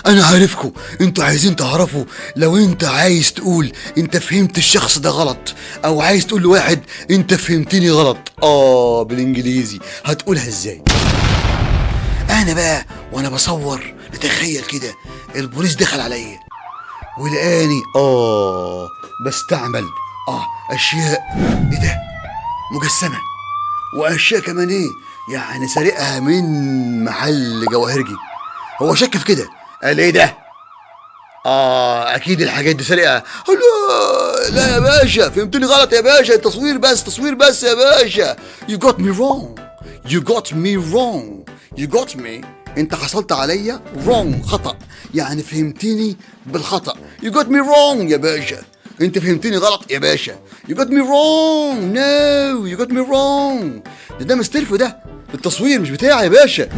انا عارفكم، انتوا عايزين تعرفوا لو انت عايز تقول انت فهمت الشخص ده غلط، او عايز تقول لواحد انت فهمتني غلط بالانجليزي، هتقولها ازاي؟ انا بقى وانا بصور نتخيل كده البوليس دخل عليا ولقاني بستعمل اشياء، ايه ده، مجسمه، واشياء كمان ايه يعني سارقها من محل جواهرجي. هو شك في كده، قال ايه ده؟ اكيد الحاجات دي سرقه. لا لا يا باشا، فهمتني غلط يا باشا، التصوير بس، تصوير بس يا باشا. You got me wrong, you got me wrong, you got me. انت حصلت عليا wrong، خطأ، يعني فهمتني بالخطأ. You got me wrong يا باشا، انت فهمتني غلط يا باشا. You got me wrong, no you got me wrong. ده مستلفه، ده التصوير مش بتاعي يا باشا.